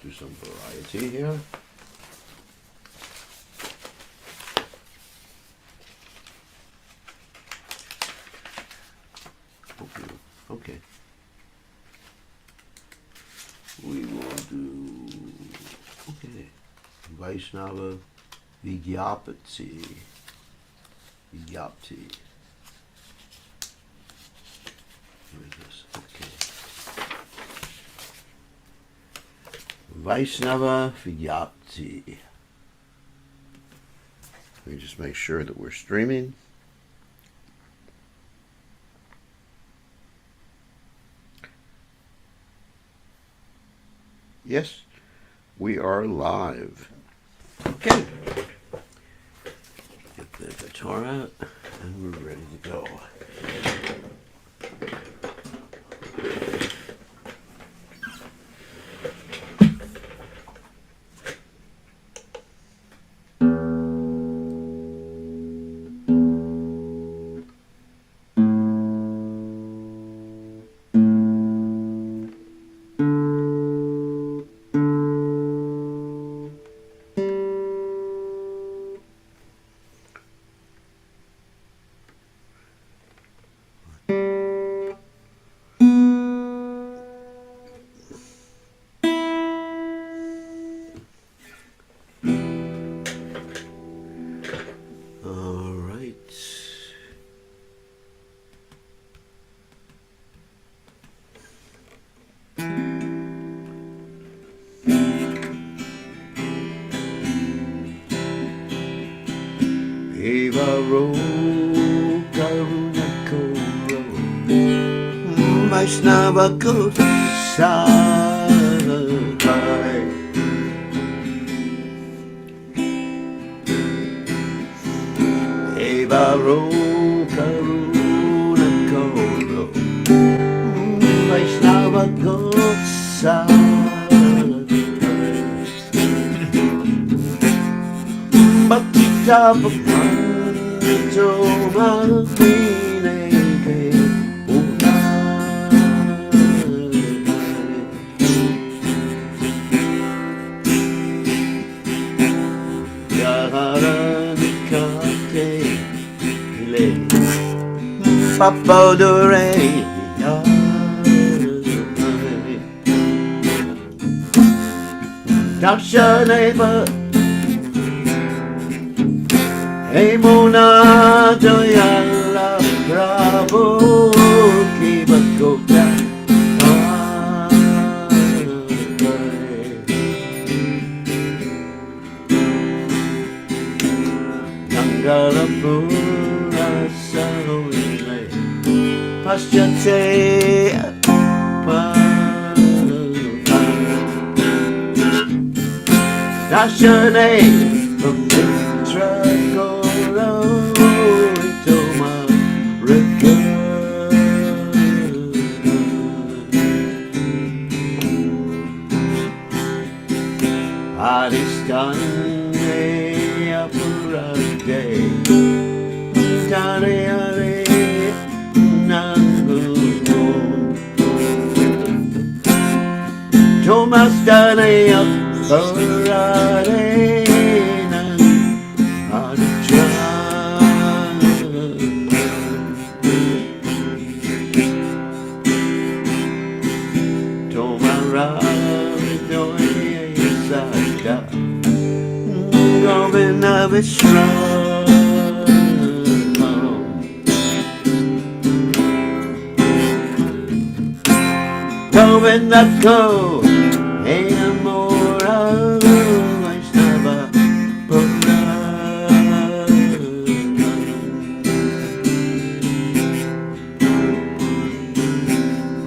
do some variety here. Okay. We will do, okay, Vaishnava Vigyapati. Vigyapti. Where is this? Okay. Vaishnava Vigyapti. Let me just make sure that we're streaming. Yes, we are live. Okay. Get the guitar out and we're ready to go. Vaishnava Goswami Evaro Karuna Koro Vaishnava Goswami Bhakti Tapa Panditoma Papadore Dakshaneva Emuna Doyala Prabhu Kivakota Nangalapura Sahoile Paschate Dashane from Mitra Goro Toma Rika Adistane Apurade Tare Are Nangu Thomas Dane Apurade Vishra Govindako Enamora Vaishnava Pura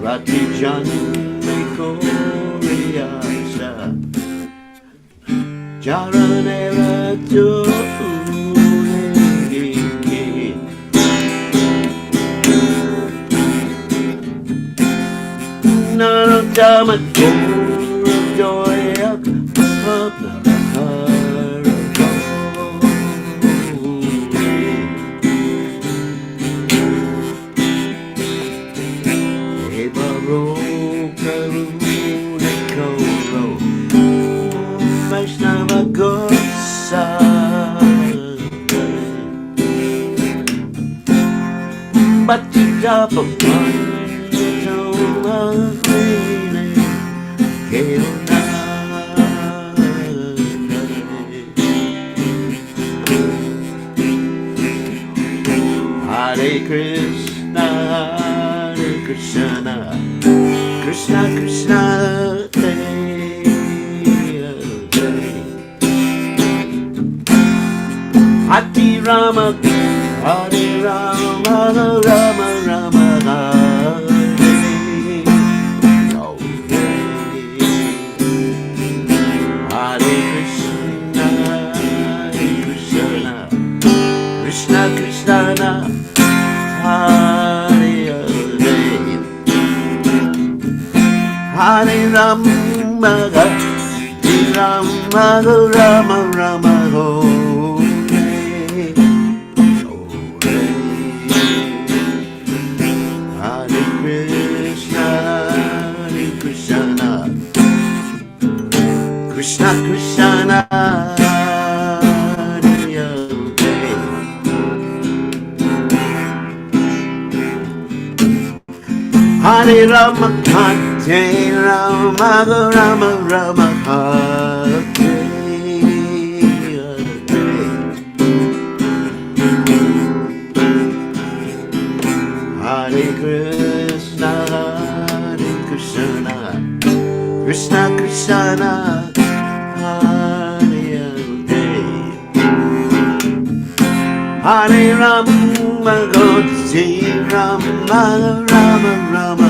Rati Janme Koriyasa Jaranera Tu Narodama Joy Evaro Karuna Koro Batida Bhajan Hare Krishna, Hare Krishna, Krishna Krishna, Hare Rama, Hare Rama, Rama Rama, Hare Krishna, Hare Krishna, Krishna Krishna, Hare Hare Rama, Hare Rama, Rama Rama, Hare Krishna, Hare Krishna, Krishna Krishna, Hare Rama, Hare Rama, Rama Rama, Hare Hare Krishna, Hare Krishna, Krishna Krishna, Hare Hare Rama, Hare Rama, Rama Rama,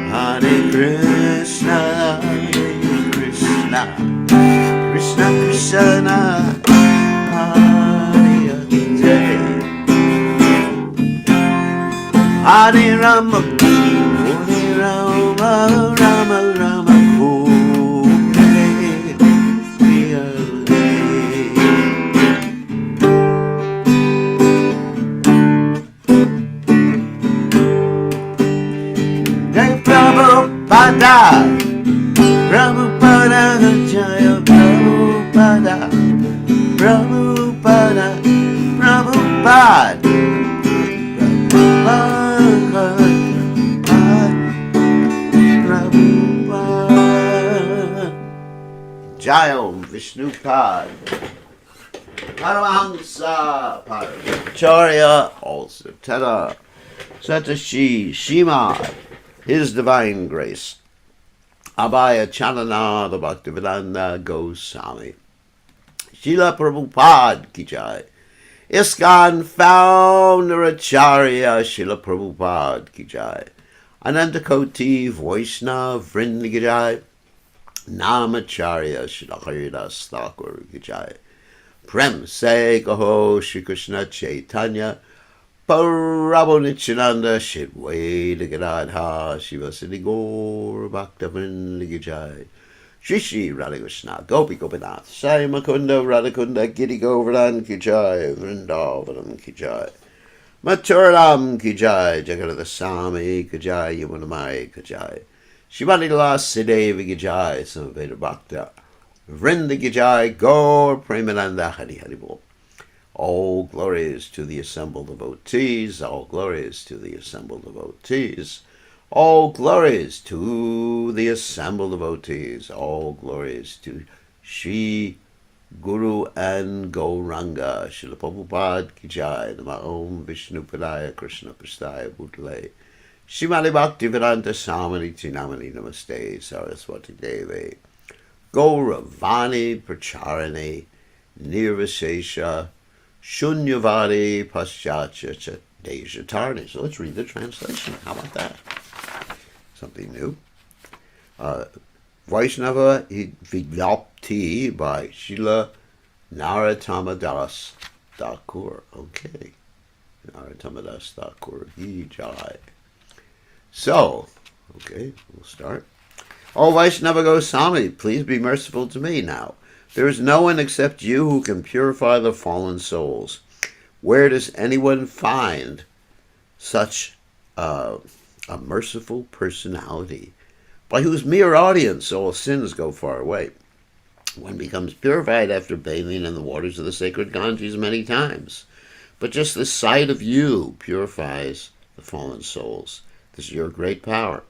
Hare Krishna, Hare Krishna, Krishna Krishna, Hare Hare Rama, Hare Rama, Rama Rama, Jai Prabhupada, Prabhupada, Jaya Prabhupada, Prabhupada, Prabhupada, Prabhupada, Jaya Vishnupad, Paramahamsa, Paracharya, also Tada, Satashi, Shima, His Divine Grace, Abhaya Chanana, the Bhaktivedanta Goswami, Srila Prabhupada Ki Jai, ISKCON Founder Acharya Srila Prabhupada Ki Jai, Anantakoti Vaishnava Vrinda Ki Jai, Namacharya Srila Haridas Thakur Ki Jai, Prem Se Kaho Shri Krishna Chaitanya Prabhu Nityananda Shidwaita Gadadha Shivasati Gaur Bhaktavinda Ki Jai, Shri Shri Radha Krishna Gopi Gopinath Sai Makunda Radhakunda Giri Govardhan Ki Jai, Vrindavanam Ki Jai, Mathuram Ki Jai, Jagadada Sami Ki Jai, Yamunamai Ki Jai, Shivani Lasadevi Ki Jai, Samaveda Bhakta Vrinda Ki Jai, Gaur Premananda Hari Hari Bol. All glories to the assembled devotees, all glories to the assembled devotees, all glories to the assembled devotees, all glories to Shri Guru and Gauranga, Srila Prabhupada Ki Jai, Nama Om Vishnu Padaya Krishna Prastaya Bhutale, Shrimati Bhaktivedanta Swami Namani Namaste Saraswati Devi, Gauravani Pracharane, Nirvishesha, Shunyavadi Paschatya Dejatarni. So let's read the translation. How about that? Something new. Vaishnava Vigyapti by Srila Narottamadas Thakur. Okay. Narottamadas Thakur. Jai. So, okay, we'll start. O Vaishnava Goswami, please be merciful to me now. There is no one except you who can purify the fallen souls. Where does anyone find such a merciful personality, by whose mere audience all sins go far away. One becomes purified after bathing in the waters of the sacred Ganges many times. But just the sight of you purifies the fallen souls. This is your great power.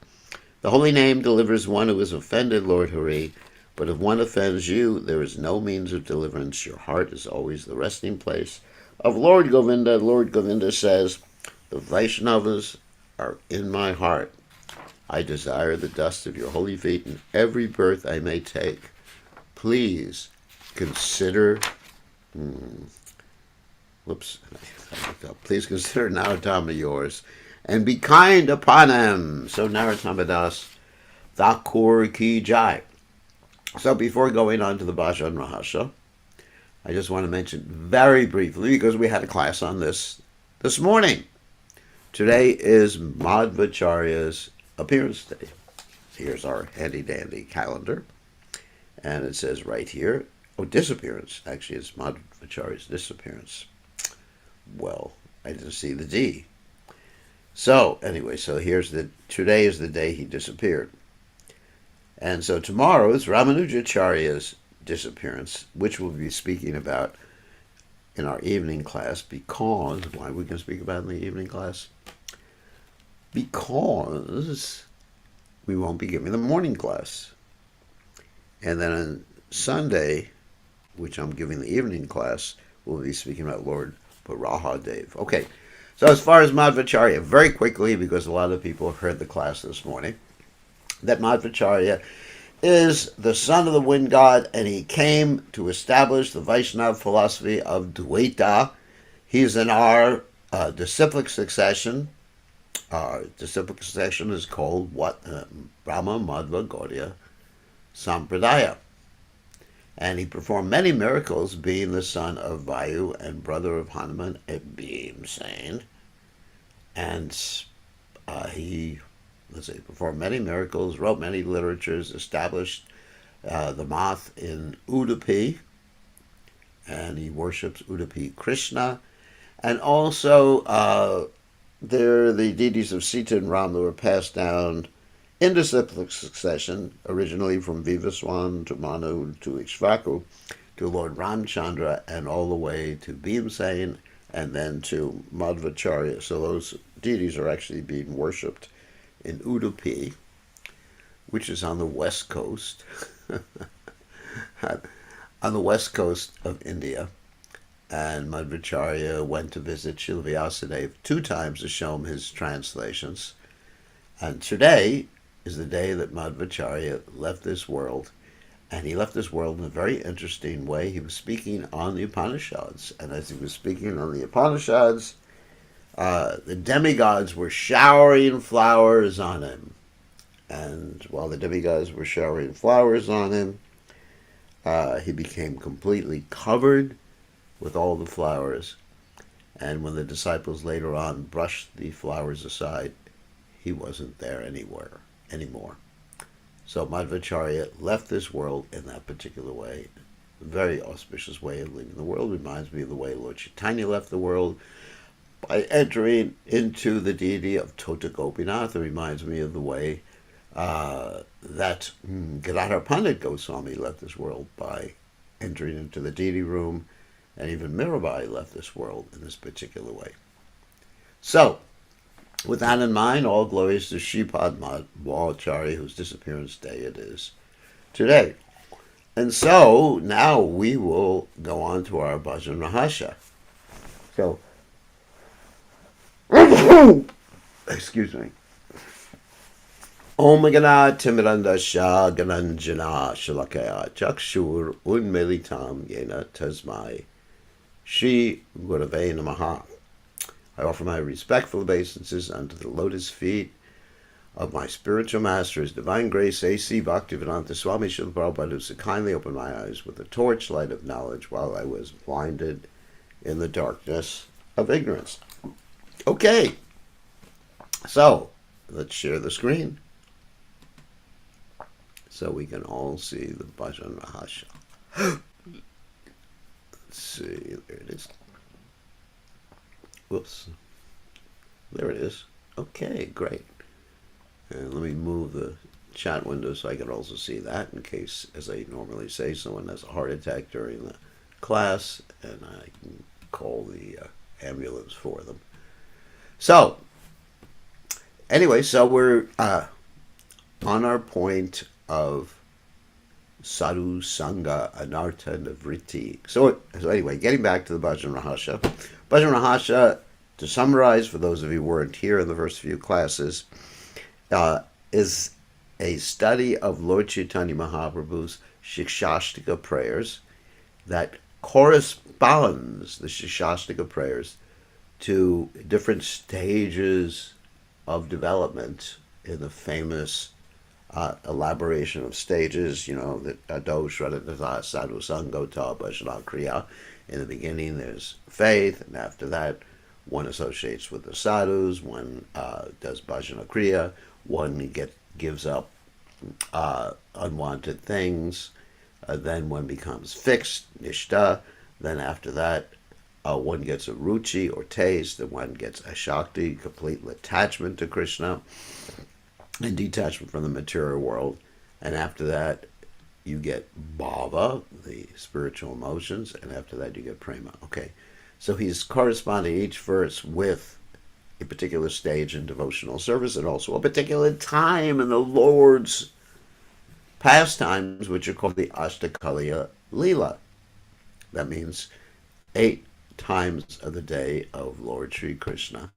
The holy name delivers one who is offended, Lord Hari. But if one offends you, there is no means of deliverance. Your heart is always the resting place of Lord Govinda. Lord Govinda says, the Vaishnavas are in my heart. I desire the dust of your holy feet in every birth I may take. Please consider... Please consider Narottama yours, and be kind upon him. So Narottama Das, Thakur Ki Jai. So before going on to the Bhajan Rahasya, I just want to mention very briefly, because we had a class on this morning. Today is Madhvacharya's appearance day. Here's our handy-dandy calendar. And it says right here, disappearance. Actually, it's Madhvacharya's disappearance. Well, I didn't see the D. So, anyway, today is the day he disappeared. And so tomorrow is Ramanujacharya's disappearance, which we'll be speaking about in our evening class. Because, why are we going to speak about it in the evening class? Because we won't be giving the morning class. And then on Sunday, which I'm giving the evening class, we'll be speaking about Lord Barahadev. Okay, so as far as Madhvacharya, very quickly, because a lot of people heard the class this morning, that Madhvacharya is the son of the wind god, and he came to establish the Vaishnava philosophy of Dvaita. He's in our disciplic succession. Our disciplic succession is called what? Brahma Madhva Gaudya Sampradaya. And he performed many miracles, being the son of Vayu and brother of Hanuman and Bhimsen. And he performed many miracles, wrote many literatures, established the math in Udupi, and he worships Udupi Krishna. And also, the deities of Sita and Ram that were passed down in disciplic succession, originally from Vivaswan to Manu to Ikshvaku to Lord Ramchandra, and all the way to Bhimsen, and then to Madhvacharya. So those deities are actually being worshipped in Udupi, which is on the west coast, on the west coast of India. And Madhvacharya went to visit Srila Vyasadeva 2 times to show him his translations. And today is the day that Madhvacharya left this world. And he left this world in a very interesting way. He was speaking on the Upanishads. And as he was speaking on the Upanishads, the demigods were showering flowers on him. And while the demigods were showering flowers on him, he became completely covered with all the flowers. And when the disciples later on brushed the flowers aside, he wasn't there anymore. So Madhvacharya left this world in that particular way. A very auspicious way of leaving the world. Reminds me of the way Lord Chaitanya left the world by entering into the deity of Tota Gopinath. It reminds me of the way that Gadadhar Pandit Goswami left this world by entering into the deity room, and even Mirabai left this world in this particular way. So, with that in mind, all glories to Shripad Madhvacharya, whose disappearance day it is today. And so, now we will go on to our Bhajan Rahasya. So, excuse me. Om Gana Timirandasha Gananjana Shalakaya Chakshur Unmilitam Yena Tasmai Shri Gurave Namaha. I offer my respectful obeisances unto the lotus feet of my spiritual master, His Divine Grace A.C. Bhaktivedanta Swami Srila Prabhupada, who so kindly opened my eyes with the torchlight of knowledge while I was blinded in the darkness of ignorance. Okay, so let's share the screen so we can all see the Bhajan Rahasya. Let's see, there it is. Whoops. There it is. Okay, great. And let me move the chat window so I can also see that, in case, as I normally say, someone has a heart attack during the class, and I can call the ambulance for them. So, anyway, so we're on our point of sadhu sangha anartha nivritti. So anyway, getting back to the Bhajan Rahasya. Bhajan Rahasya, to summarize for those of you who weren't here in the first few classes, is a study of Lord Chaitanya Mahaprabhu's Shikshastika prayers that corresponds, the Shikshastika prayers, to different stages of development in the famous elaboration of stages, that Ado Shraddha Sadhu Sangota Bhajana Kriya. In the beginning, there's faith, and after that, one associates with the sadhus, one does Bhajana Kriya, one gives up unwanted things, then one becomes fixed, nishta, then after that, one gets a ruchi or taste, and one gets a shakti, complete attachment to Krishna, and detachment from the material world. And after that, you get bhava, the spiritual emotions, and after that you get prema. Okay, so he's corresponding each verse with a particular stage in devotional service and also a particular time in the Lord's pastimes, which are called the Ashtakaliya Leela. That means 8 times of the day of Lord Sri Krishna,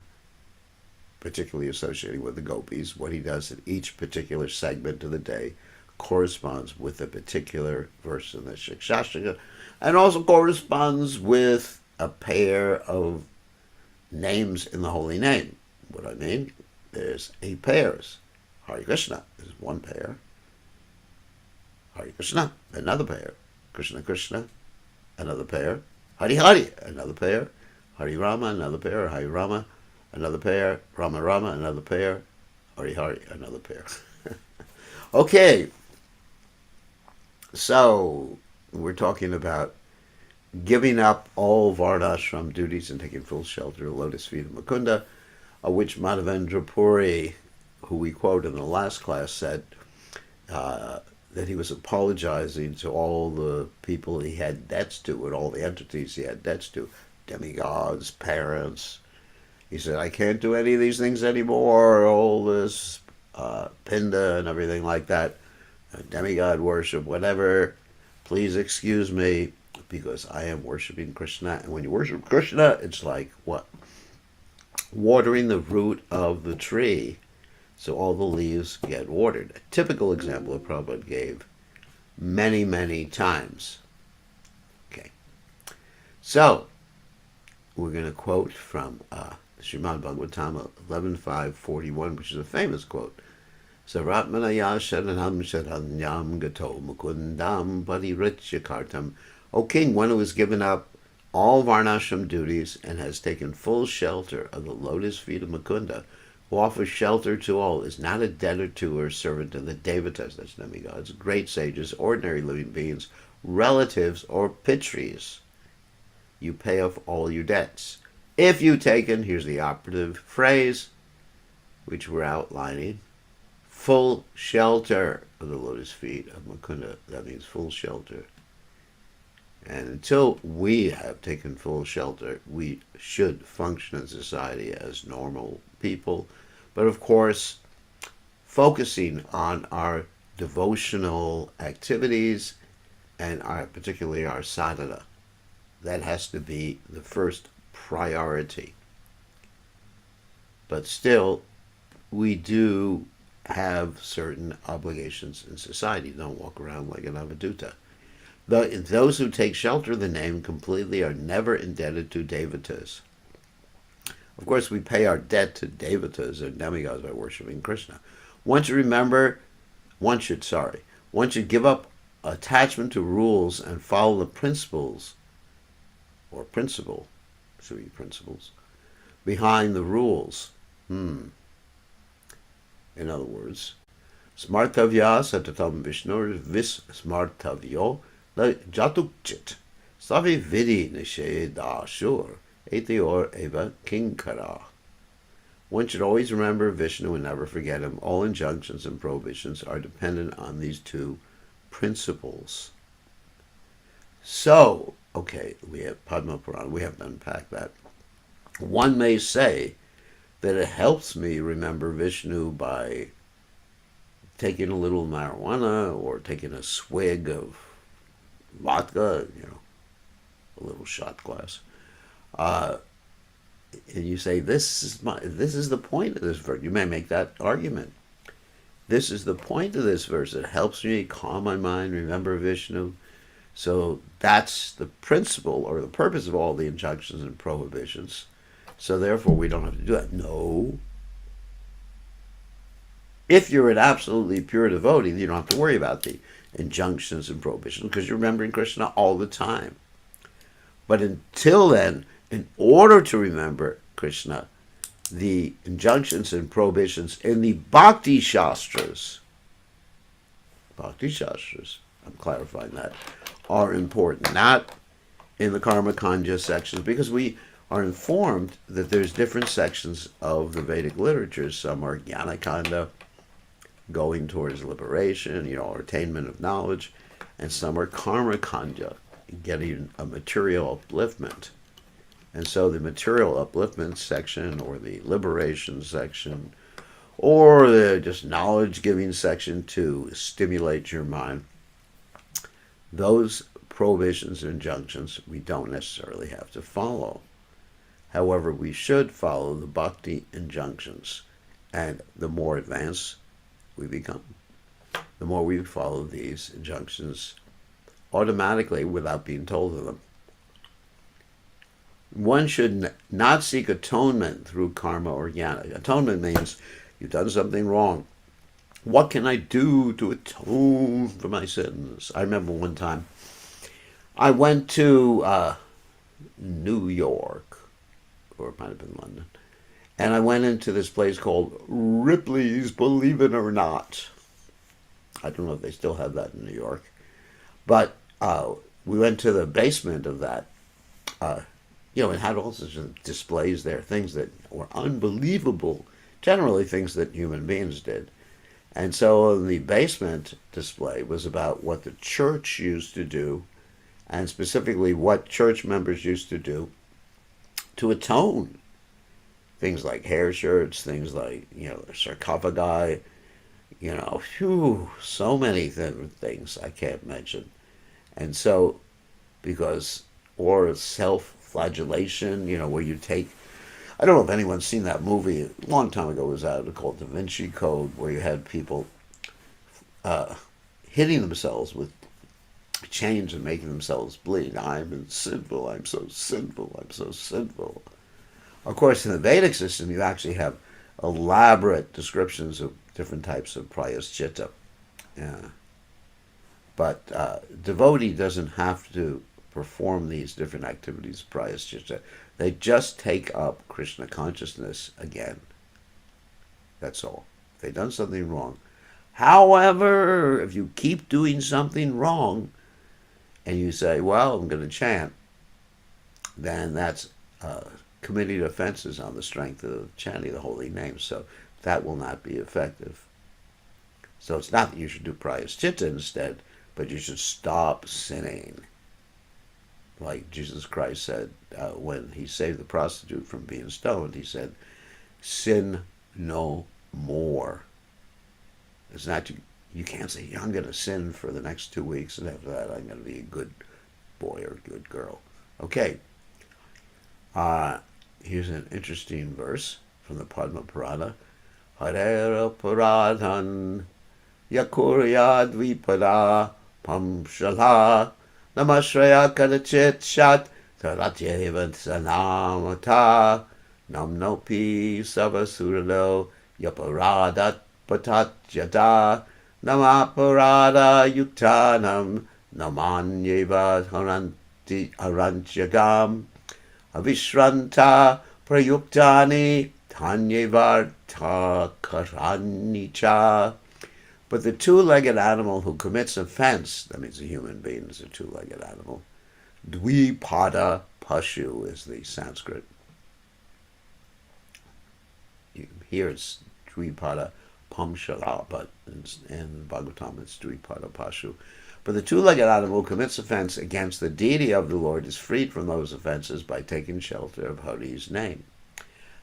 particularly associated with the gopis. What he does in each particular segment of the day corresponds with a particular verse in the Shikshastika, and also corresponds with a pair of names in the holy name. What I mean, there's 8 pairs. Hare Krishna is one pair. Hare Krishna, another pair. Krishna Krishna, another pair. Hari Hari, another pair. Hari Rama, another pair. Hari Rama, another pair. Rama Rama, another pair. Hari Hari, another pair. Okay, so we're talking about giving up all Varnashram duties and taking full shelter of the lotus feet of Mukunda, which Madhavendra Puri, who we quote in the last class, said that he was apologizing to all the people he had debts to and all the entities he had debts to, demigods, parents. He said, I can't do any of these things anymore, all this pinda and everything like that, demigod worship, whatever. Please excuse me, because I am worshiping Krishna. And when you worship Krishna, it's like what? Watering the root of the tree, so all the leaves get watered. A typical example of Prabhupada gave many, many times. Okay. So, we're going to quote from Srimad Bhagavatam 11.5.41, which is a famous quote. Saratmanaya sharanam sharanyam gato mukundam parirachyakartam. O king, one who has given up all Varnashram duties and has taken full shelter of the lotus feet of Mukunda, who offers shelter to all, is not a debtor to or servant of the devatas, that's demigods, great sages, ordinary living beings, relatives, or pitris. You pay off all your debts. If you taken, here's the operative phrase, which we're outlining, full shelter of the lotus feet of Mukunda. That means full shelter. And until we have taken full shelter, we should function in society as normal people. But of course, focusing on our devotional activities and particularly our sadhana, that has to be the first priority. But still, we do have certain obligations in society. Don't walk around like an avaduta. Those who take shelter of the name completely are never indebted to devatas. Of course, we pay our debt to devatas or demigods by worshiping Krishna. One should give up attachment to rules and follow the principles, or principle, should be principles, behind the rules. In other words, smartavya satatam vishnur vis smartavyo jatukchit savi vidi nishe dashur etior eva kinkara. One should always remember Vishnu and never forget him. All injunctions and prohibitions are dependent on these two principles. So, okay, we have Padma Purana. We have to unpack that. One may say that it helps me remember Vishnu by taking a little marijuana or taking a swig of vodka, a little shot glass. And you say, this is the point of this verse. You may make that argument. This is the point of this verse. It helps me calm my mind, remember Vishnu. So that's the principle or the purpose of all the injunctions and prohibitions. So therefore we don't have to do that. No. If you're an absolutely pure devotee, you don't have to worry about the injunctions and prohibitions because you're remembering Krishna all the time. But until then, in order to remember Krishna, the injunctions and prohibitions in the Bhakti Shastras, I'm clarifying that, are important, not in the Karma Kanja sections, because we are informed that there's different sections of the Vedic literatures. Some are Jnana Kanda, going towards liberation, or attainment of knowledge, and some are Karma Kanja, getting a material upliftment. And so the material upliftment section, or the liberation section, or the just knowledge-giving section to stimulate your mind, those prohibitions and injunctions we don't necessarily have to follow. However, we should follow the bhakti injunctions, and the more advanced we become, the more we follow these injunctions automatically without being told of them. One should not seek atonement through karma or jnana. Atonement means you've done something wrong. What can I do to atone for my sins? I remember one time I went to New York, or it might have been London, and I went into this place called Ripley's Believe It or Not. I don't know if they still have that in New York, but we went to the basement of that. It had all sorts of displays there, things that were unbelievable, generally things that human beings did. And so the basement display was about what the church used to do, and specifically what church members used to do to atone. Things like hair shirts, things like, sarcophagi, so many different things I can't mention. And so, or self-flagellation, where you take, I don't know if anyone's seen that movie, a long time ago it was out, called Da Vinci Code, where you had people hitting themselves with chains and making themselves bleed. I'm sinful, I'm so sinful, I'm so sinful. Of course, in the Vedic system, you actually have elaborate descriptions of different types of prayaschitta. Yeah. But devotee doesn't have to perform these different activities of prayaschitta. They just take up Krishna consciousness again. That's all. They've done something wrong. However, if you keep doing something wrong and you say, well, I'm going to chant, then that's committing offenses on the strength of chanting the holy name. So that will not be effective. So it's not that you should do prayaschitta instead, but you should stop sinning. Like Jesus Christ said when he saved the prostitute from being stoned, he said, sin no more. It's not, you can't say, I'm going to sin for the next 2 weeks, and after that I'm going to be a good boy or good girl. Okay. Here's an interesting verse from the Padma Purana. Harera Puradhan Yakuryad Vipada Pamshala Namashraya Kadachit Shat Taratyevan Sanamata Namnopi Savasurado Yaparadat Patat Yada Namaparada Yuktanam Namanyeva Harantyagam Avishranta Prayuktani Tanyevarta Karanicha. But the two-legged animal who commits offense, that means a human being is a two-legged animal, Dvipada Pashu is the Sanskrit. Here it's Dvipada Pamshala, but in Bhagavatam it's Dvipada Pashu. But the two-legged animal who commits offense against the deity of the Lord is freed from those offenses by taking shelter of Hari's name.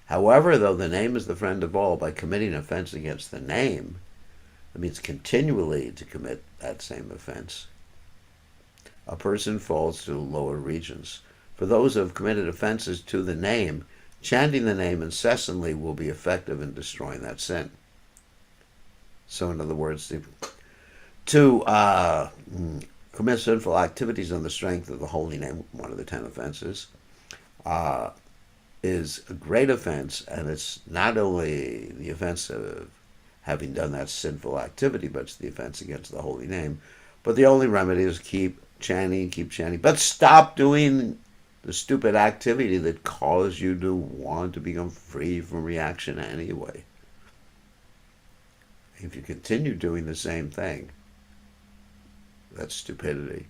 However, though the name is the friend of all, by committing offense against the name, that means continually to commit that same offense, a person falls to lower regions. For those who have committed offenses to the name, chanting the name incessantly will be effective in destroying that sin. So, in other words, to commit sinful activities on the strength of the holy name, one of the 10 offenses, is a great offense, and it's not only the offense of having done that sinful activity, but it's the offense against the holy name. But the only remedy is keep chanting, but stop doing the stupid activity that caused you to want to become free from reaction anyway. If you continue doing the same thing, that's stupidity.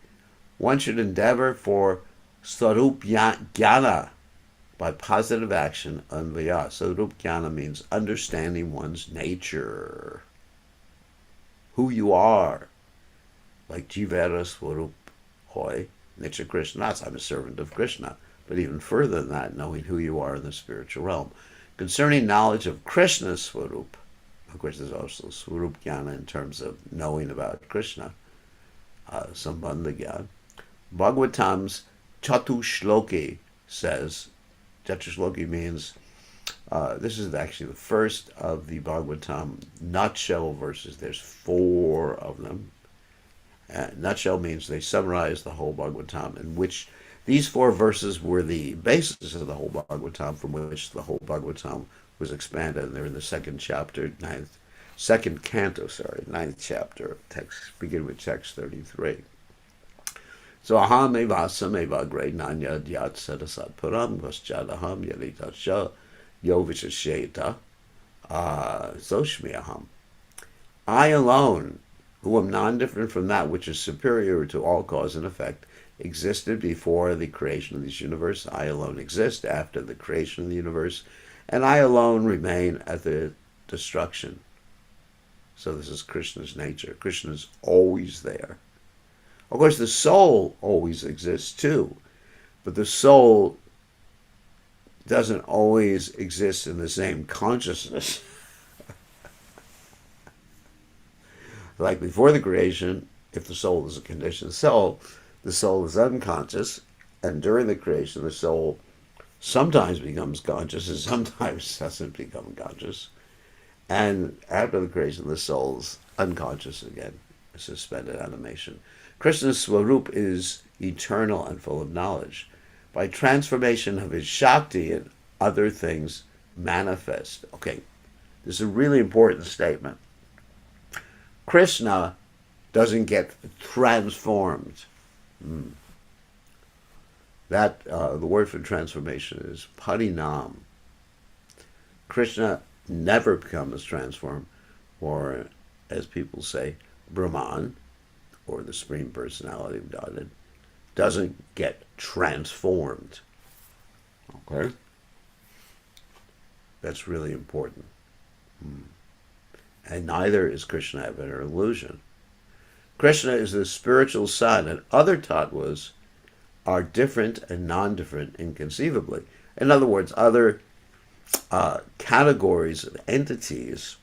One should endeavor for Swarup Jnana by positive action, Anvaya. Swarup Jnana means understanding one's nature, who you are, like Jivera Swarup Hoy, Nitya Krishnas, I'm a servant of Krishna. But even further than that, knowing who you are in the spiritual realm. Concerning knowledge of Krishna's Swarup, of course there's also Swarup Jnana in terms of knowing about Krishna, Sambandha Jnana. Bhagavatam's Chatushloki says, Chatushloki means, this is actually the first of the Bhagavatam nutshell verses. There's 4 of them. Nutshell means they summarize the whole Bhagavatam, in which these 4 verses were the basis of the whole Bhagavatam, from which the whole Bhagavatam was expanded. And they're in the second chapter, second canto, 9th chapter, text, begin with text 33. So aham evasam evagre nanya dyat sadasat param vaschadaham yalitasha yo vishasheta soshmi aham. I alone, who am non-different from that which is superior to all cause and effect, existed before the creation of this universe. I alone exist after the creation of the universe, and I alone remain at the destruction. So this is Krishna's nature. Krishna is always there. Of course, the soul always exists too, but the soul doesn't always exist in the same consciousness. Like before the creation, if the soul is a conditioned soul, the soul is unconscious, and during the creation, the soul sometimes becomes conscious and sometimes doesn't become conscious. And after the creation, the soul's unconscious again, suspended animation. Krishna's Swarup is eternal and full of knowledge. By transformation of his Shakti and other things manifest. Okay, this is a really important statement. Krishna doesn't get transformed. That the word for transformation is parinam. Krishna never becomes transformed, or as people say, Brahman, or the Supreme Personality of Godhead, doesn't get transformed. Okay? That's really important. And neither is Krishna ever an illusion. Krishna is the spiritual sun, and other tattvas are different and non-different inconceivably. In other words, other categories of entities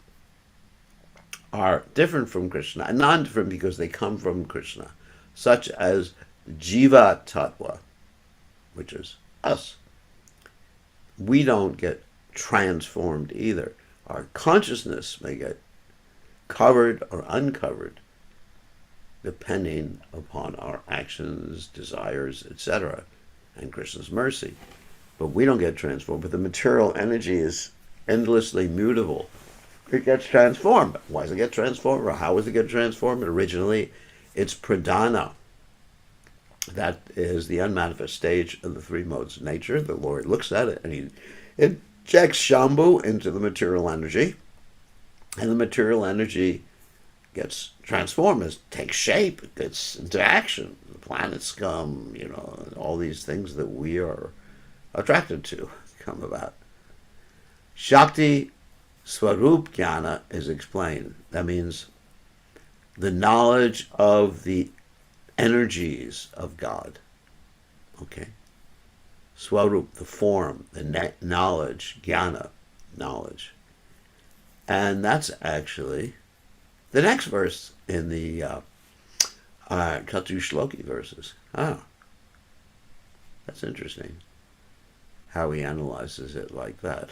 are different from Krishna, and non-different because they come from Krishna, such as Jiva Tattva, which is us. We don't get transformed either. Our consciousness may get covered or uncovered, depending upon our actions, desires, etc., and Krishna's mercy. But we don't get transformed. But the material energy is endlessly mutable. It gets transformed. Why does it get transformed? Or how does it get transformed? Originally, it's pradhana. That is the unmanifest stage of the 3 modes of nature. The Lord looks at it and he injects Shambhu into the material energy. And the material energy gets transformed, it takes shape, it gets into action. The planets come, all these things that we are attracted to come about. Shakti Swarup Jnana is explained. That means the knowledge of the energies of God. Okay? Swarup, the form, the knowledge, Jnana, knowledge. And that's actually the next verse in the Katu Shloki verses. Ah, that's interesting how he analyzes it like that.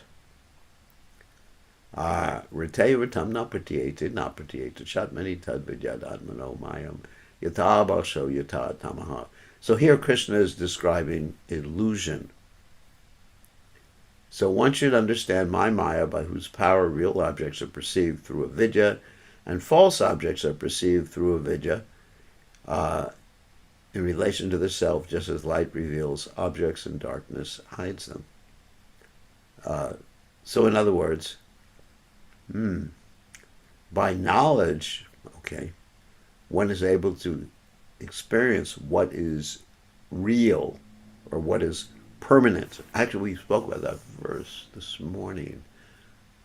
Rite ritam napratiyete shatmani tad vidyadadmano mayam yata basho yata tamaha. So here Krishna is describing illusion. So one should understand my Maya, by whose power real objects are perceived through avidya, and false objects are perceived through avidya, in relation to the self, just as light reveals objects and darkness hides them. So in other words, by knowledge, okay, one is able to experience what is real or what is permanent. Actually, we spoke about that verse this morning.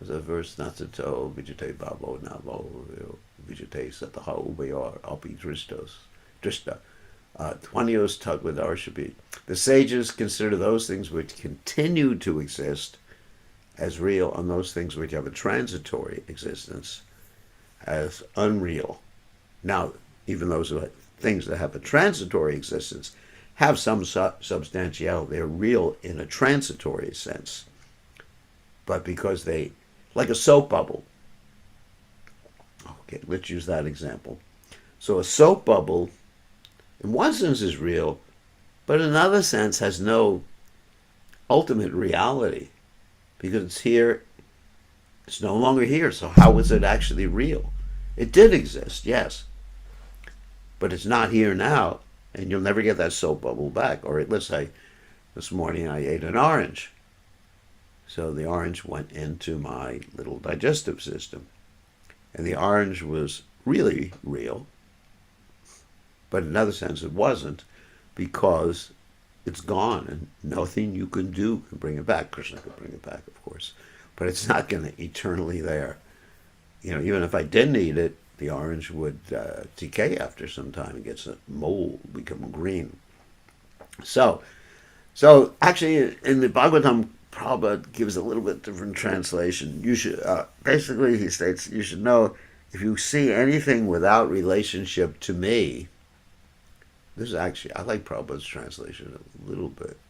It was a verse, Natsato, Vijate Babo, Navo, Vijate Sataha Ubayor, Alpi Drishta, Twanios Tugwadar Shabi. The sages consider those things which continue to exist as real, and those things which have a transitory existence as unreal. Now, even those things that have a transitory existence have some substantiality. They're real in a transitory sense. But because they, like a soap bubble. Okay, let's use that example. So a soap bubble, in one sense, is real, but in another sense has no ultimate reality. Because it's here, it's no longer here. So how is it actually real? It did exist, yes. But it's not here now, and you'll never get that soap bubble back. Or let's say this morning I ate an orange. So the orange went into my little digestive system. And the orange was really real. But in another sense it wasn't, because it's gone and nothing you can do can bring it back. Krishna could bring it back, of course. But it's not going to eternally there. You know, even if I didn't eat it, the orange would decay after some time and gets a mold, become green. So actually in the Bhagavatam, Prabhupada gives a little bit different translation. You should, basically he states, you should know, if you see anything without relationship to me, this is actually, I like Prabhupada's translation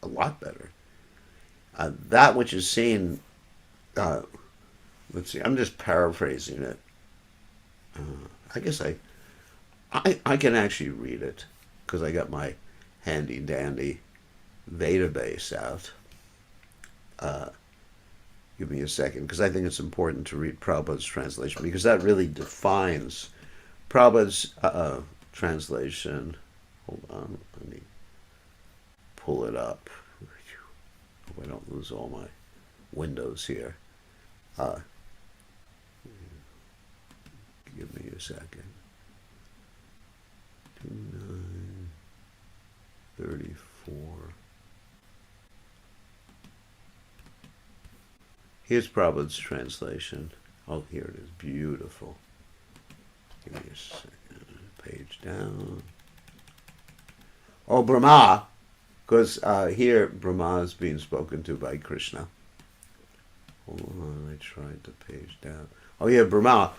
a lot better. That which is seen, let's see, I'm just paraphrasing it. I guess I can actually read it, because I got my handy dandy database out. Give me a second, because I think it's important to read Prabhupada's translation, because that really defines Prabhupada's translation. Hold on, let me pull it up. Hope I don't lose all my windows here. Give me a second. 2934. Here's Prabhupada's translation. Oh, here it is. Beautiful. Give me a second. Page down. Oh, Brahma. Because here Brahma is being spoken to by Krishna. Hold on, I tried the page down. Oh, yeah, Brahma.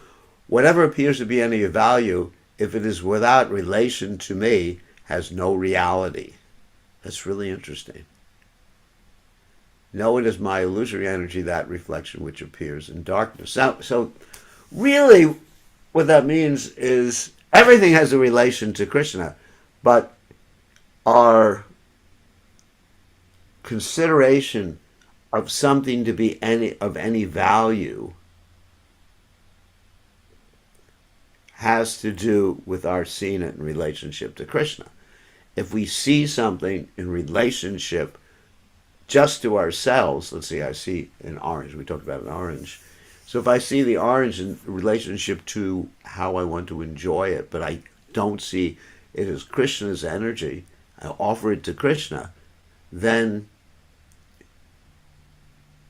Whatever appears to be any value, if it is without relation to me, has no reality. That's really interesting. No, it is my illusory energy, that reflection which appears in darkness. So really what that means is everything has a relation to Krishna, but our consideration of something to be of any value has to do with our seeing it in relationship to Krishna. If we see something in relationship just to ourselves, let's see, I see an orange, we talked about an orange. So if I see the orange in relationship to how I want to enjoy it, but I don't see it as Krishna's energy, I offer it to Krishna, then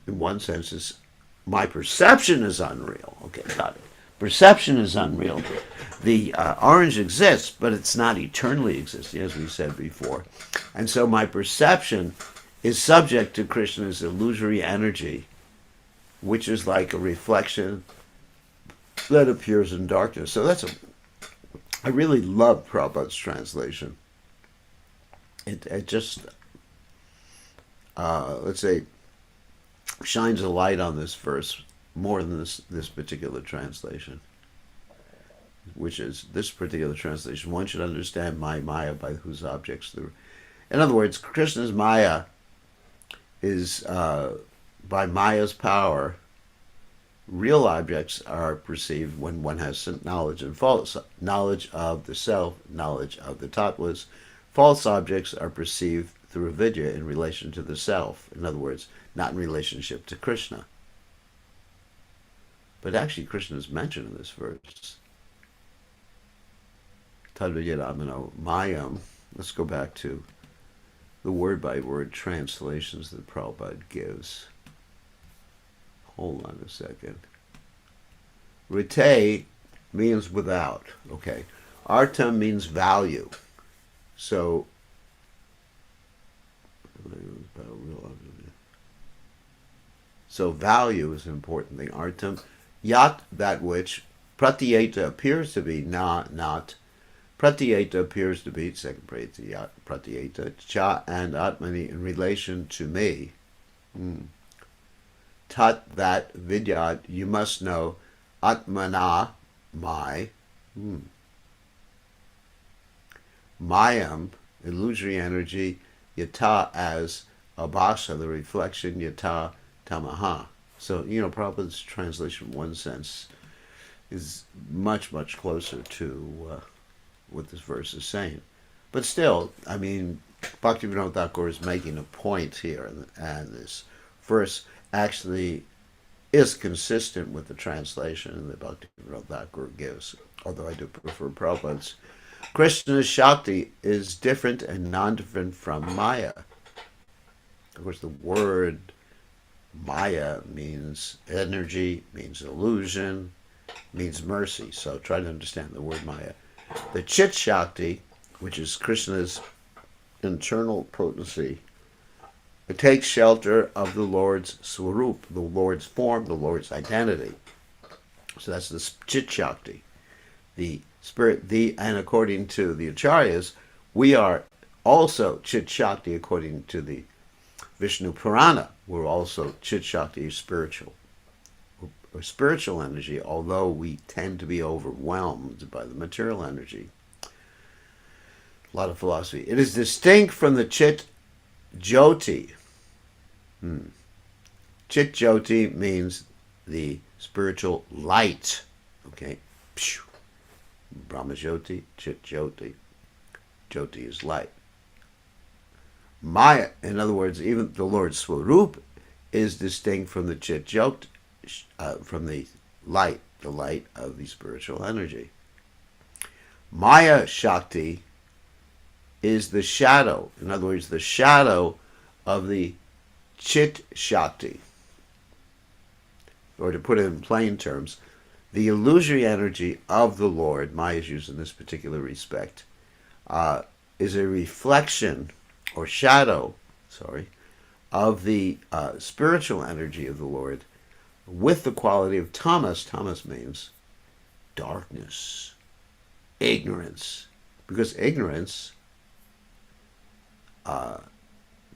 in one sense my perception is unreal. Okay, got it. Perception is unreal. The orange exists, but it's not eternally existing, as we said before. And so my perception is subject to Krishna's illusory energy, which is like a reflection that appears in darkness. So I really love Prabhupada's translation. It just, let's say, shines a light on this verse more than this particular translation, which is this particular translation. One should understand my Maya by whose objects the. In other words, Krishna's Maya is by Maya's power. Real objects are perceived when one has knowledge and false knowledge of the self, knowledge of the tattvas. False objects are perceived through avidya in relation to the self. In other words, not in relationship to Krishna. But actually, Krishna is mentioned in this verse. Tadvidyadamano mayam. Let's go back to the word-by-word translations that Prabhupada gives. Hold on a second. Rite means without. Okay. Artam means value. So, value is an important thing. Artam, yat, that which, pratyeta appears to be, not. Pratyeta appears to be, second pratyeta, yat, pratyeta, cha, and atmani in relation to me. Tat, that, vidyat, you must know, atmana, my, mayam, illusory energy, yata, as abhasa, the reflection, yata, tamaha. So, Prabhupada's translation, in one sense, is much, much closer to what this verse is saying. But still, I mean, Bhaktivinoda Thakur is making a point here, and this verse actually is consistent with the translation that Bhaktivinoda Thakur gives, although I do prefer Prabhupada's. Krishna's Shakti is different and non-different from Maya. Of course, the word Maya means energy, means illusion, means mercy. So try to understand the word Maya. The Chit Shakti, which is Krishna's internal potency, it takes shelter of the Lord's Swarup, the Lord's form, the Lord's identity. So that's the Chit Shakti, the spirit. And according to the Acharyas, we are also Chit Shakti according to the Vishnu Purana. We're also Chit Shakti, spiritual. Or spiritual energy, although we tend to be overwhelmed by the material energy. A lot of philosophy. It is distinct from the Chit Jyoti. Chit Jyoti means the spiritual light. Okay? Brahma Jyoti, Chit Jyoti. Jyoti is light. Maya, in other words, even the Lord's Swarup is distinct from the Chit Jyoti, from the light of the spiritual energy. Maya Shakti is the shadow, in other words, the shadow of the Chit Shakti. Or to put it in plain terms, the illusory energy of the Lord, Maya is used in this particular respect, is a reflection or shadow, of the spiritual energy of the Lord with the quality of tamas. Tamas means darkness, ignorance. Because ignorance,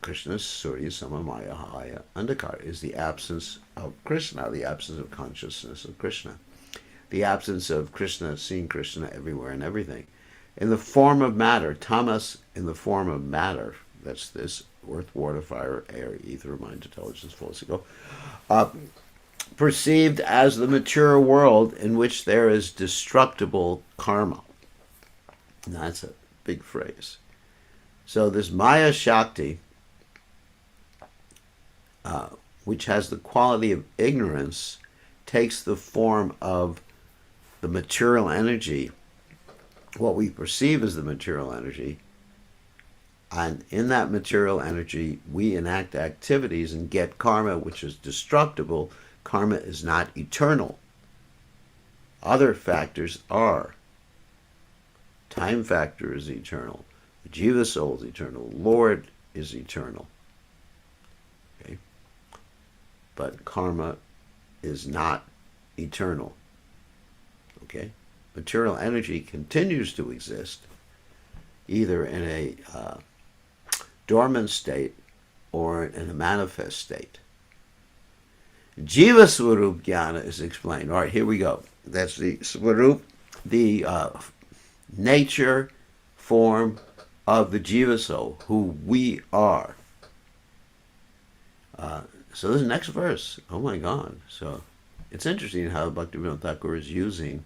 Krishna, Surya, Samamaya, Haya, Andhakara, is the absence of Krishna, the absence of consciousness of Krishna. The absence of Krishna, seeing Krishna everywhere and everything. In the form of matter, tamas in the form of matter, that's this, earth, water, fire, air, ether, mind, intelligence, false ego, perceived as the mature world in which there is destructible karma. Now, that's a big phrase. So this Maya Shakti, which has the quality of ignorance, takes the form of the material energy, what we perceive as the material energy, And in that material energy, we enact activities and get karma, which is destructible. Karma is not eternal. Other factors are. Time factor is eternal. The Jiva soul is eternal. Lord is eternal. Okay? But karma is not eternal. Okay? Material energy continues to exist, either in a dormant state or in a manifest state. Jiva Swarup Jnana is explained. All right, here we go. That's the Swarup, the nature, form of the Jiva soul, who we are. So this next verse, oh my God. So it's interesting how Bhaktivinoda Thakur is using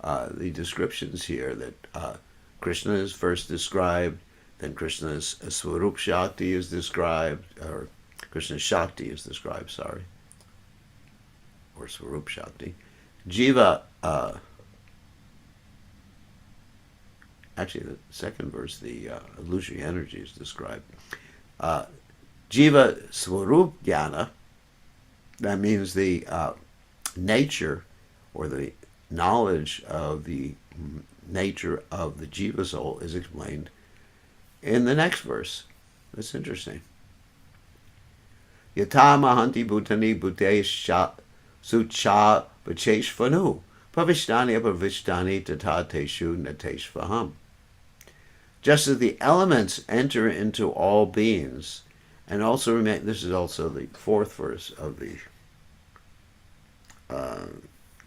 the descriptions here that Krishna is first described, then Krishna's Swarup Shakti is described, or Krishna's Shakti is described, sorry, or Swarup Shakti. Jiva, actually the second verse, the illusory energy is described. Jiva Swarup Jnana, that means the nature or the knowledge of the nature of the Jiva soul is explained in the next verse. That's interesting. Yata mahanti bhutani bhutesha sucha bhacheshvanu pavishtani apavishtani tatateshu nateshvaham. Just as the elements enter into all beings and also remain, this is also the fourth verse of the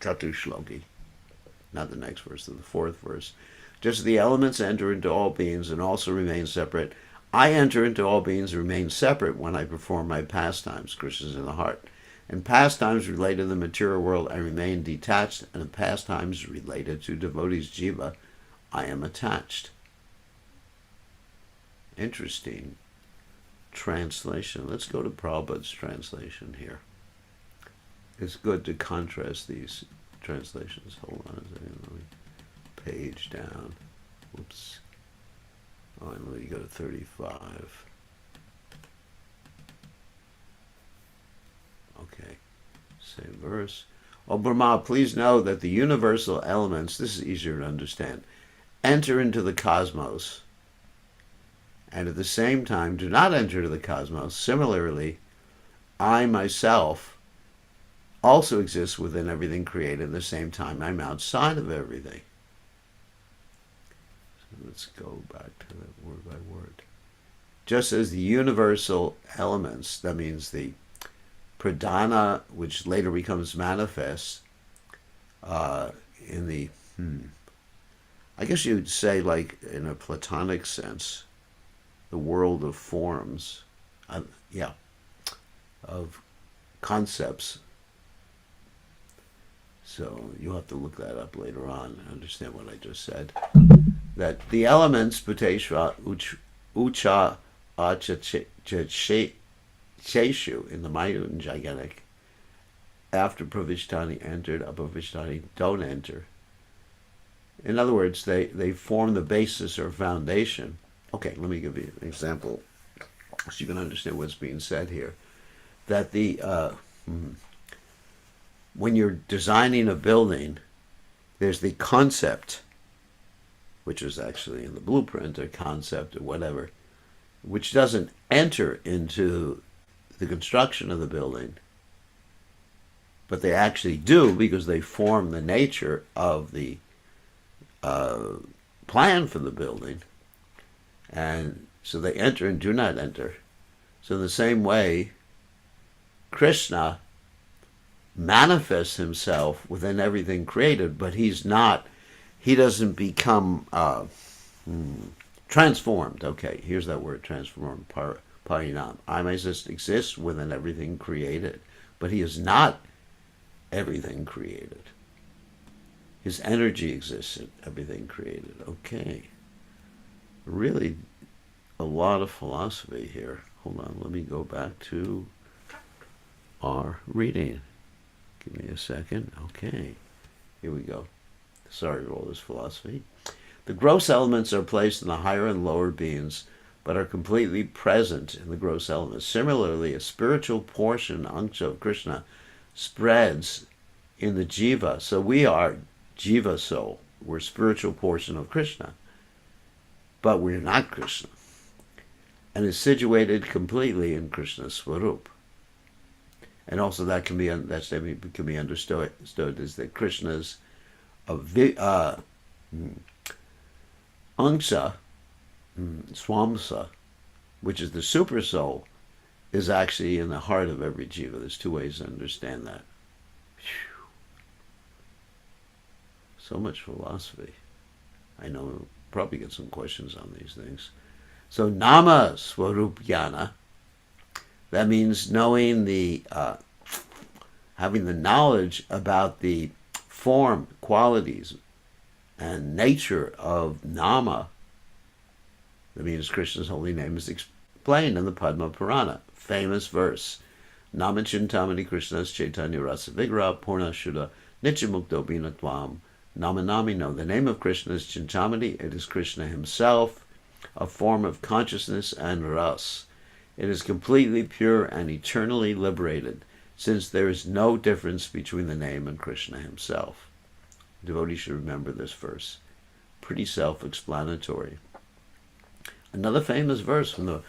Chatushloki, not the next verse, of the fourth verse. Just as the elements enter into all beings and also remain separate, I enter into all beings and remain separate when I perform my pastimes. Krishna is in the heart. In pastimes related to the material world, I remain detached, and in pastimes related to devotees' jiva, I am attached. Interesting translation. Let's go to Prabhupada's translation here. It's good to contrast these translations. Hold on a second. Let me page down. Whoops. Oh, and let me go to 35. Okay. Same verse. Oh, Brahma, please know that the universal elements, this is easier to understand, enter into the cosmos, and at the same time do not enter into the cosmos. Similarly, I myself also exist within everything created. At the same time, I'm outside of everything. So let's go back to that word by word. Just as the universal elements, that means the pradhana, which later becomes manifest in the, I guess you'd say, like in a Platonic sense, the world of forms, of concepts. So you'll have to look that up later on and understand what I just said. That the elements, Bhuteshva, Ucha, Acha, Cheshu, in the minute and gigantic, after Pravishtani entered, Apavishtani don't enter. In other words, they form the basis or foundation. Okay, let me give you an example so you can understand what's being said here. That when you're designing a building, there's the concept, which is actually in the blueprint or concept or whatever, which doesn't enter into the construction of the building, but they actually do because they form the nature of the plan for the building. And so they enter and do not enter. So in the same way, Krishna manifests himself within everything created, but he doesn't become transformed. Okay, here's that word, transformed, parinam. I myself exist within everything created, but he is not everything created. His energy exists in everything created. Okay. Really a lot of philosophy here. Hold on, let me go back to our reading. Give me a second. Okay, here we go. Sorry for all this philosophy. The gross elements are placed in the higher and lower beings but are completely present in the gross elements. Similarly, a spiritual portion, Angsha of Krishna, spreads in the Jiva. So we are Jiva soul. We're spiritual portion of Krishna. But we're not Krishna. And is situated completely in Krishna's Swarup. And also that statement can be understood as that Krishna's Angsha, Swamsa, which is the super soul, is actually in the heart of every jiva. There's two ways to understand that. Whew. So much philosophy. I know we'll probably get some questions on these things. So Nama Swarup Jnana, that means knowing having the knowledge about the form, qualities, and nature of Nama. That means Krishna's holy name is explained in the Padma Purana. Famous verse. Nama Chintamani Krishna's Chaitanya Rasa Vigra Purna Shuddha Nityamukto Bina Tvam Nama Namino. The name of Krishna is Chintamani. It is Krishna himself, a form of consciousness and ras. It is completely pure and eternally liberated, since there is no difference between the name and Krishna himself. Devotees should remember this verse. Pretty self-explanatory. Another famous verse from the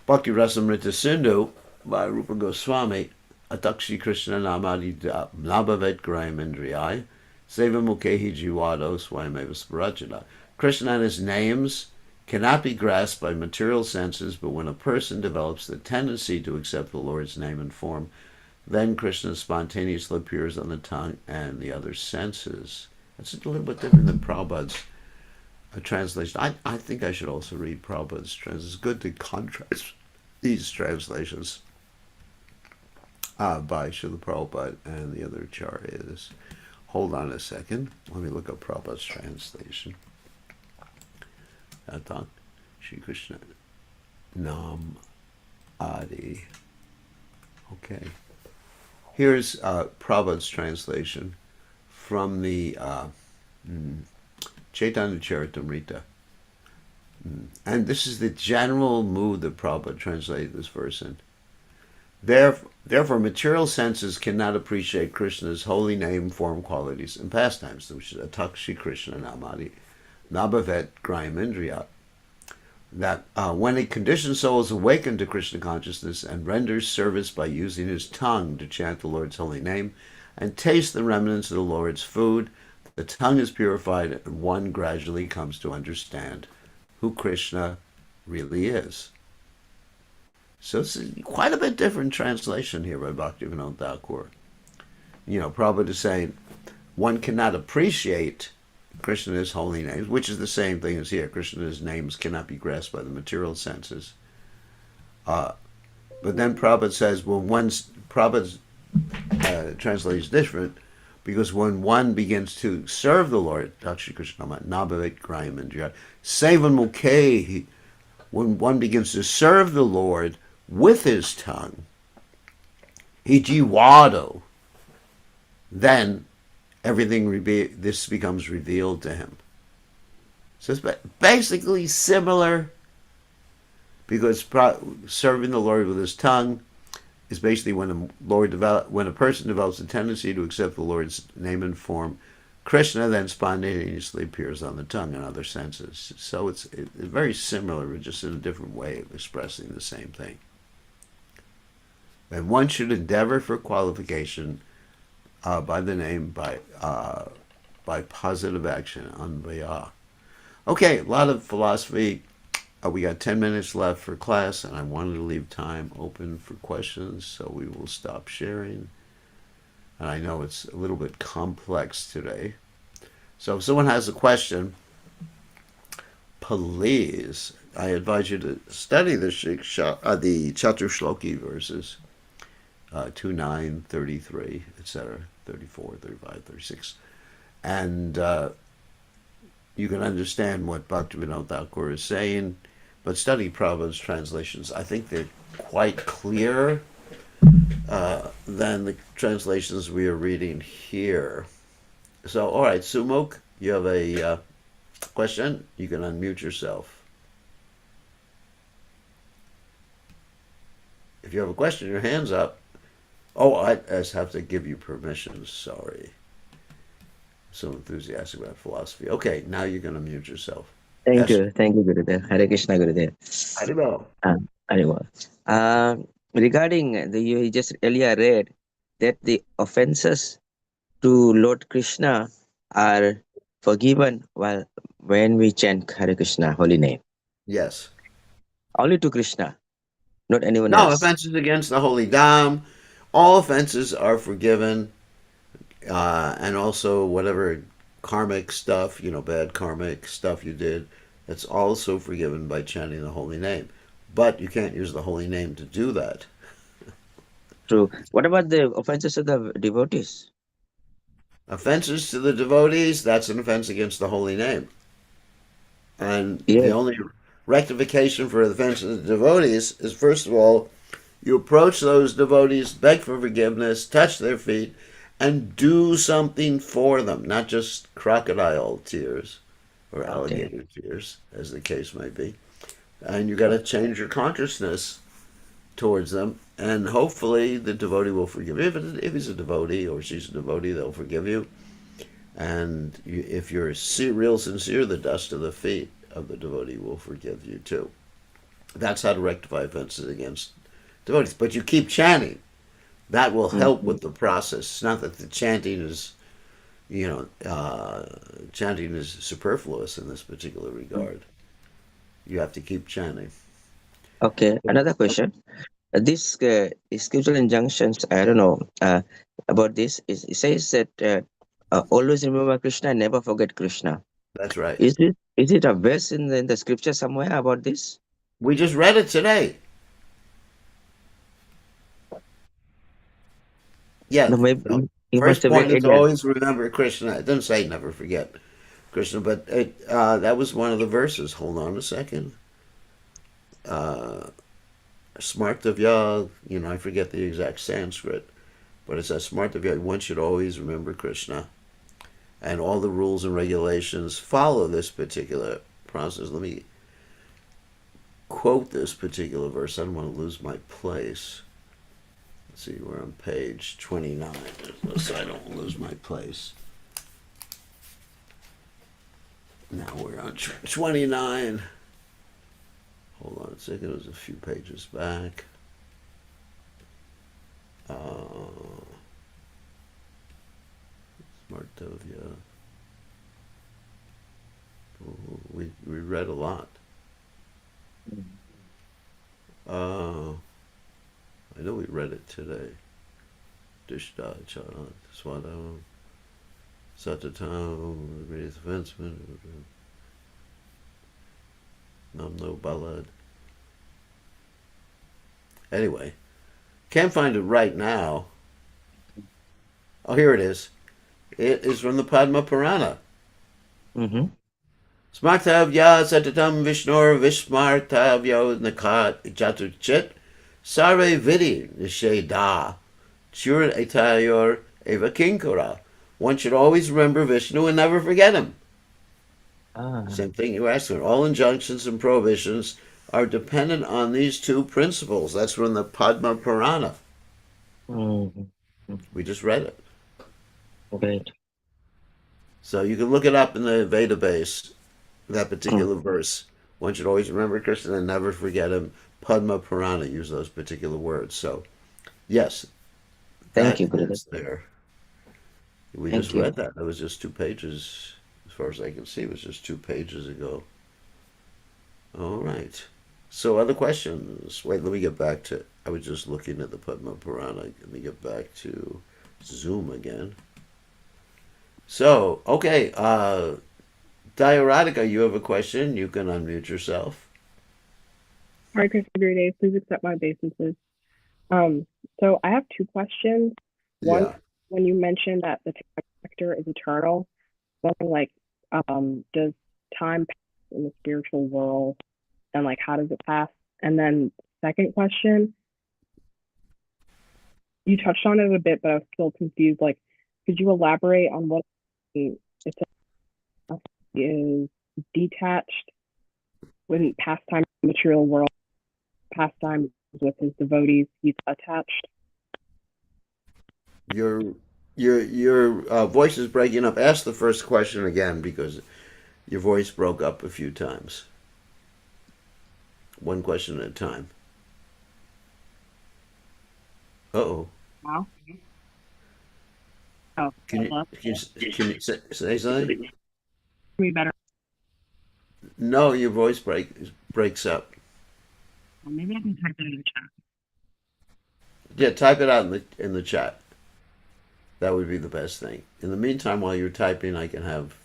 Bhakti Rasamrita Sindhu by Rupa Goswami, Atakshi Krishna Namadi Nabhavet Graham Indriyai, Seva Mukhehi Jiwado Swayameva Sparajana. Krishna and his names cannot be grasped by material senses, but when a person develops the tendency to accept the Lord's name and form, then Krishna spontaneously appears on the tongue and the other senses. That's a little bit different than Prabhupada's translation. I think I should also read Prabhupada's translation. It's good to contrast these translations by Srila Prabhupada and the other acharyas. Hold on a second. Let me look up Prabhupada's translation. Atak Shri Krishna Nam Adi. Okay. Here's Prabhupada's translation from the Chaitanya Charitamrita. And this is the general mood that Prabhupada translated this verse in. Therefore, material senses cannot appreciate Krishna's holy name, form, qualities, and pastimes, which is Atakshi Krishna Namadi, Nabhavet Grahimendriya. That when a conditioned soul is awakened to Krishna consciousness and renders service by using his tongue to chant the Lord's holy name and taste the remnants of the Lord's food, the tongue is purified and one gradually comes to understand who Krishna really is. So it's quite a bit different translation here by Bhaktivinoda Thakur. Prabhupada is saying one cannot appreciate Krishna's holy names, which is the same thing as here. Krishna's names cannot be grasped by the material senses. But then Prabhupada says, Prabhupada's translation is different, because when one begins to serve the Lord, Daksha Krishna Nabhavet Grahimendriya, Sevan Mukhehi, when one begins to serve the Lord with his tongue, Hijiwado, then this becomes revealed to him. So it's basically similar, because serving the Lord with his tongue is basically when a person develops a tendency to accept the Lord's name and form. Krishna then spontaneously appears on the tongue and other senses. So it's very similar, but just in a different way of expressing the same thing. And one should endeavor for qualification by the name, by positive action, anvaya. Okay, a lot of philosophy. We got 10 minutes left for class, and I wanted to leave time open for questions, so we will stop sharing. And I know it's a little bit complex today. So if someone has a question, please, I advise you to study the Chaturshloki verses, 2, 9, 33, etc., 34, 35, 36. And you can understand what Bhaktivinoda Thakur is saying, but study Prabhupada's translations. I think they're quite clearer than the translations we are reading here. So, all right, Sumuk, you have a question? You can unmute yourself. If you have a question, your hand's up. Oh, I just have to give you permission. Sorry. So enthusiastic about philosophy. Okay, now you're going to mute yourself. Yes. Thank you, Gurudev. Hare Krishna, Gurudev. Haribo. Haribo. Regarding the you just earlier read that the offenses to Lord Krishna are forgiven while when we chant Hare Krishna, holy name. Yes. Only to Krishna, not anyone No else. offenses against the holy Dham. All offenses are forgiven, and also whatever karmic stuff, bad karmic stuff you did, that's also forgiven by chanting the holy name. But you can't use the holy name to do that. True. What about the offenses to the devotees? Offenses to the devotees, that's an offense against the holy name. And the Yes. only rectification for offenses to the devotees is, first of all, you approach those devotees, beg for forgiveness, touch their feet, and do something for them, not just crocodile tears or Okay. alligator tears, as the case may be. And you got to change your consciousness towards them, and hopefully the devotee will forgive you. If he's a devotee or she's a devotee, they'll forgive you. And if you're real sincere, the dust of the feet of the devotee will forgive you too. That's how to rectify offenses against devotees. But you keep chanting. That will help Mhm. with the process. It's not that the chanting is, chanting is superfluous in this particular regard. You have to keep chanting. Okay. Another question. This scriptural injunctions, I don't know about this. It says that always remember Krishna, never forget Krishna. That's right. Is it a verse in the scripture somewhere about this? We just read it today. Yeah. No, maybe The you must first have read point is earlier. always remember Krishna. It doesn't say never forget Krishna, but that was one of the verses. Hold on a second. Uh, Smartavya, I forget the exact Sanskrit, but it says Smartavya, one should always remember Krishna. And all the rules and regulations follow this particular process. Let me quote this particular verse. I don't want to lose my place. Let's see, we're on page 29, so I don't lose my place. Now we're on 29. Hold on a second, it was a few pages back. Smartovia. We read a lot. Uh, I know we read it today. Dishda Chana Swadam Satatam Greatest Advancement Namno Balad. Anyway, can't find it right now. Oh, here it is. It is from the Padma Purana. Mm-hmm. Smartavya Satatam Vishnor Vishmartavyo Nakat Jatuchit Sarve Vidi Nisheda Chur Etayor Eva Kinkura. One should always remember Vishnu and never forget him. Ah. Same thing you asked for. All injunctions and prohibitions are dependent on these two principles. That's from the Padma Purana. Mm-hmm. We just read it. Great. So you can look it up in the Veda base, that Mm. particular verse. One should always remember Krishna and never forget him. Padma Purana use those particular words. So, yes, Thank that you, Gurudev. is there. We just Thank you. read that. That was just 2 pages, as far as I can see, it was just 2 pages ago. All right. So, other questions? Wait, let me get back to. I was just looking at the Padma Purana. Let me get back to Zoom again. So, okay. Diaradika, you have a question. You can unmute yourself. Hare Krishna Gurudev, please accept my obeisances. Um, so I have two questions. One, Yeah. when you mentioned that the time factor is eternal, something like, does time pass in the spiritual world, and like how does it pass? And then second question, you touched on it a bit, but I was still confused. Like, could you elaborate on what it is detached when pastime material world, pastime with his devotees, he's attached. Your your voice is breaking up. Ask the first question again because your voice broke up a few times. One question at a time. Uh-oh. Wow. Oh, Can you hello. say something? We better. No, your voice breaks up. Well, maybe I can type it in the chat. Yeah, type it out in the chat. That would be the best thing. In the meantime, while you're typing, I can have.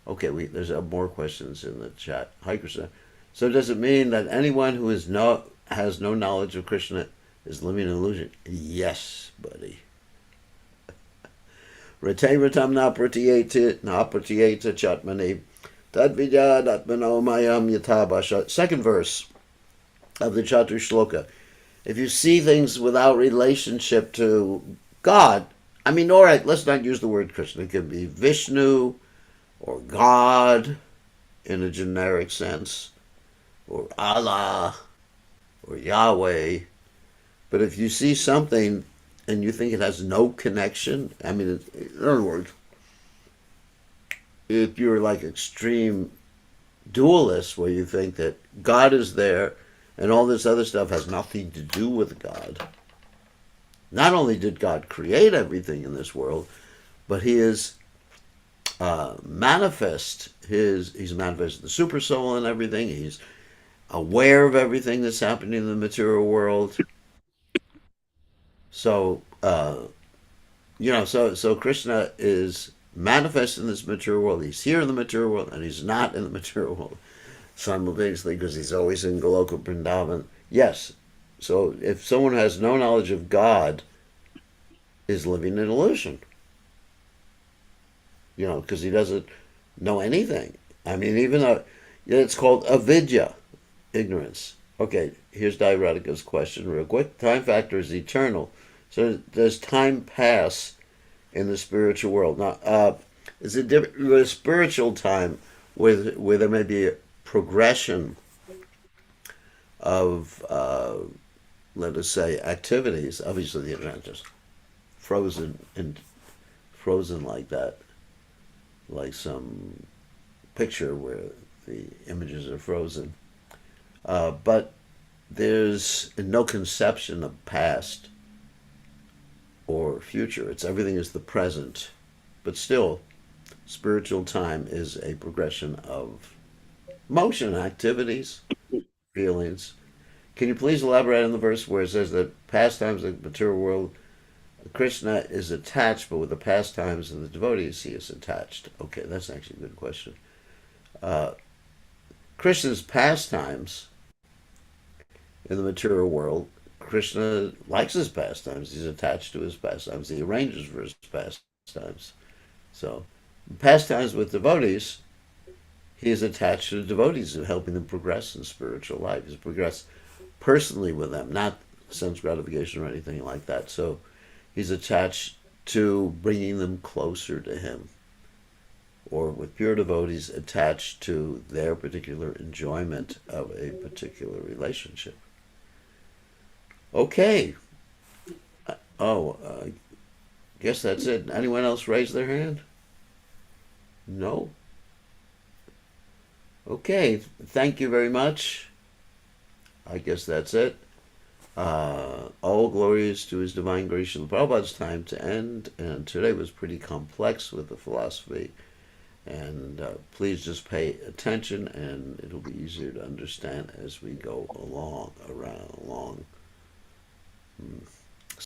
Okay, there's more questions in the chat. Hi, Krishna. So does it mean that anyone who has no knowledge of Krishna is living in illusion? Yes, buddy. Retairatam na pratyeta chatmani tadvidyad atmano mayam yatabasha. Second verse of the Chatu Shloka. If you see things without relationship to God, I mean, all right, let's not use the word Krishna. It could be Vishnu or God in a generic sense, or Allah or Yahweh. But if you see something and you think it has no connection, I mean, in other words, if you're like extreme dualist where you think that God is there and all this other stuff has nothing to do with God, not only did God create everything in this world, but He is manifest. He's manifested the super soul and everything. He's aware of everything that's happening in the material world. So so Krishna is manifest in this material world. He's here in the material world, and he's not in the material world simultaneously because he's always in Goloka Vrindavan. Yes. So if someone has no knowledge of God, is living in illusion. Because he doesn't know anything. I mean, even though it's called avidya, ignorance. Okay, here's Diuretika's question real quick. Time factor is eternal. So does time pass in the spiritual world? Now, is it different with spiritual time where there may be a progression of, let us say, activities? Obviously, the internet just frozen like that, like some picture where the images are frozen. But there's no conception of past or future. Everything is the present. But still, spiritual time is a progression of motion, activities, feelings. Can you please elaborate on the verse where it says that pastimes of the material world, Krishna is attached, but with the pastimes of the devotees, he is attached? Okay, that's actually a good question. Krishna's pastimes in the material world, Krishna likes his pastimes. He's attached to his pastimes. He arranges for his pastimes. So, pastimes with devotees, he is attached to the devotees and helping them progress in spiritual life. He's progress personally with them, not sense gratification or anything like that. So, he's attached to bringing them closer to him. Or with pure devotees attached to their particular enjoyment of a particular relationship. Okay. Guess that's it. Anyone else raise their hand? No? Okay. Thank you very much. I guess that's it. All glories to His Divine Grace. Srila Prabhupada's time to end. And today was pretty complex with the philosophy. And please just pay attention, and it'll be easier to understand as we go along.